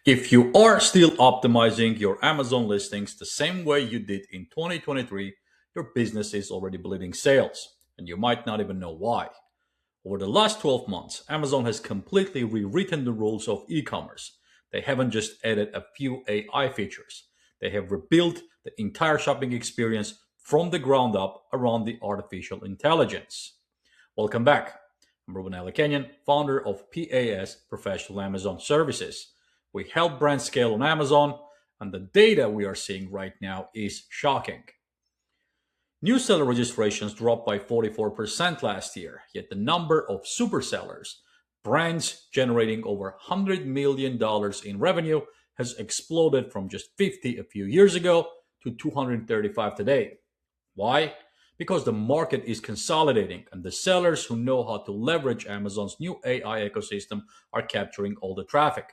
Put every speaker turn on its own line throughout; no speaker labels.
If you are still optimizing your Amazon listings the same way you did in 2023, your business is already bleeding sales, and you might not even know why. Over the last 12 months, Amazon has completely rewritten the rules of e commerce. They haven't just added a few AI features, they have rebuilt the entire shopping experience from the ground up around the artificial intelligence. Welcome back. I'm Ruben Kenyon, founder of PAS Professional Amazon Services. We help brands scale on Amazon, and the data we are seeing right now is shocking. New seller registrations dropped by 44% last year, yet the number of super sellers, brands generating over $100 million in revenue, has exploded from just 50 a few years ago to 235 today. Why? Because the market is consolidating and the sellers who know how to leverage Amazon's new AI ecosystem are capturing all the traffic.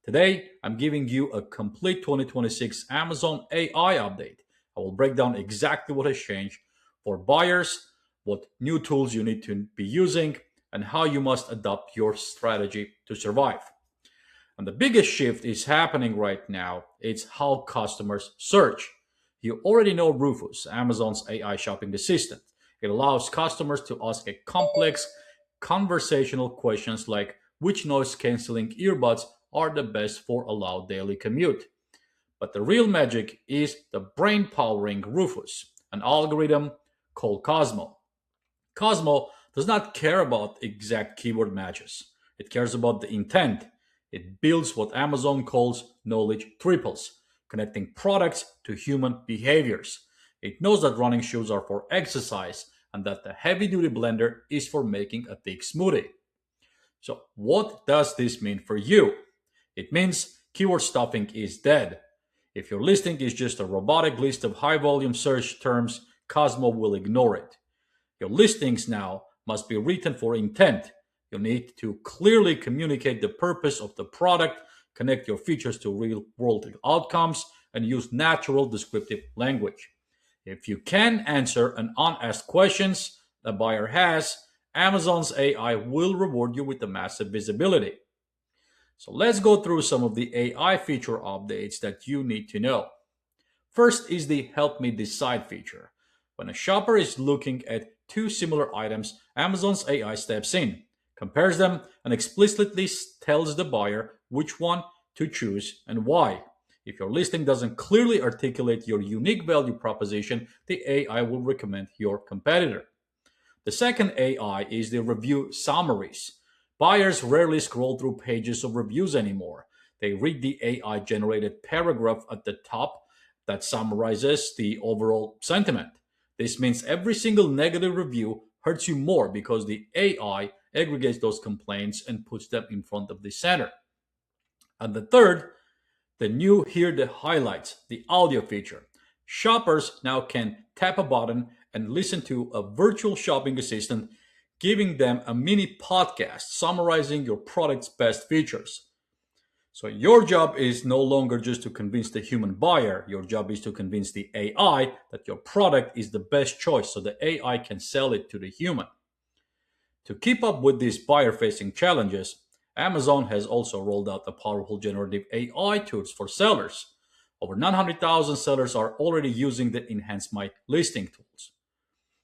Today, I'm giving you a complete 2026 Amazon AI update. I will break down exactly what has changed for buyers, what new tools you need to be using, and how you must adapt your strategy to survive. And the biggest shift is happening right now. It's how customers search. You already know Rufus, Amazon's AI shopping assistant. It allows customers to ask a complex conversational questions like which noise canceling earbuds are the best for a loud daily commute. But the real magic is the brain powering Rufus, an algorithm called Cosmo. Cosmo does not care about exact keyword matches. It cares about the intent. It builds what Amazon calls knowledge triples, connecting products to human behaviors. It knows that running shoes are for exercise and that the heavy duty blender is for making a thick smoothie. So, what does this mean for you? It means keyword stuffing is dead. If your listing is just a robotic list of high volume search terms, Cosmo will ignore it. Your listings now must be written for intent. You need to clearly communicate the purpose of the product, connect your features to real world outcomes, and use natural descriptive language. If you can answer an unasked questions a buyer has, Amazon's AI will reward you with the massive visibility. So let's go through some of the AI feature updates that you need to know. First is the Help Me Decide feature. When a shopper is looking at two similar items, Amazon's AI steps in, compares them, and explicitly tells the buyer which one to choose and why. If your listing doesn't clearly articulate your unique value proposition, the AI will recommend your competitor. The second AI is the review summaries. Buyers rarely scroll through pages of reviews anymore. They read the AI generated paragraph at the top that summarizes the overall sentiment. This means every single negative review hurts you more because the AI aggregates those complaints and puts them in front of the center. And the third, the new Hear the Highlights, the audio feature. Shoppers now can tap a button and listen to a virtual shopping assistant, giving them a mini podcast summarizing your product's best features. So your job is no longer just to convince the human buyer. Your job is to convince the AI that your product is the best choice so the AI can sell it to the human. To keep up with these buyer facing challenges, Amazon has also rolled out a powerful generative AI tools for sellers. Over 900,000 sellers are already using the Enhance My Listing tools.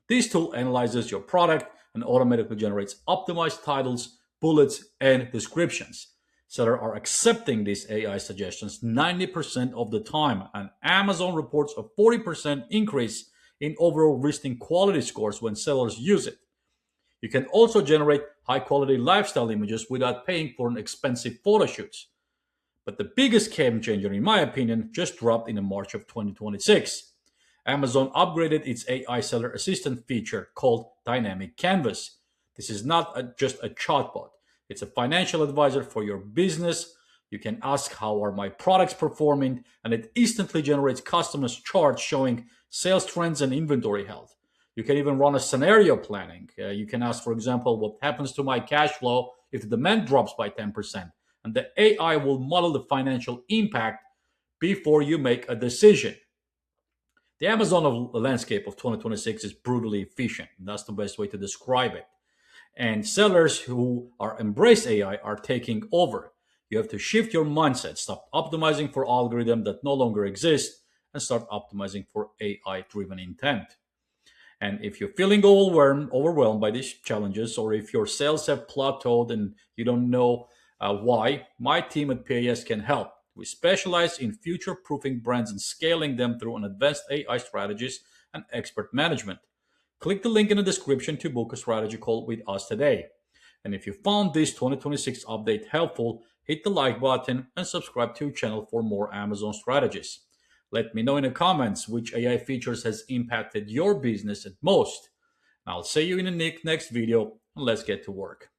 This tool analyzes your product and automatically generates optimized titles, bullets, and descriptions. Sellers are accepting these AI suggestions 90% of the time, and Amazon reports a 40% increase in overall listing quality scores when sellers use it. You can also generate high quality lifestyle images without paying for an expensive photo shoots. But the biggest game changer, in my opinion, just dropped in March of 2026. Amazon upgraded its AI seller assistant feature called Dynamic Canvas. This is not just a chatbot, it's a financial advisor for your business. You can ask, how are my products performing? And it instantly generates customers' charts showing sales trends and inventory health. You can even run a scenario planning. You can ask, for example, what happens to my cash flow if the demand drops by 10%? And the AI will model the financial impact before you make a decision. The Amazon of landscape of 2026 is brutally efficient. That's the best way to describe it. And sellers who are embrace AI are taking over. You have to shift your mindset, stop optimizing for algorithms that no longer exist, and start optimizing for AI driven intent. And if you're feeling overwhelmed by these challenges, or if your sales have plateaued and you don't know why, my team at PAS can help. We specialize in future proofing brands and scaling them through an advanced AI strategies and expert management. Click the link in the description to book a strategy call with us today. And if you found this 2026 update helpful, hit the like button and subscribe to the channel for more Amazon strategies. Let me know in the comments which AI features has impacted your business at most. I'll see you in the next video, and let's get to work.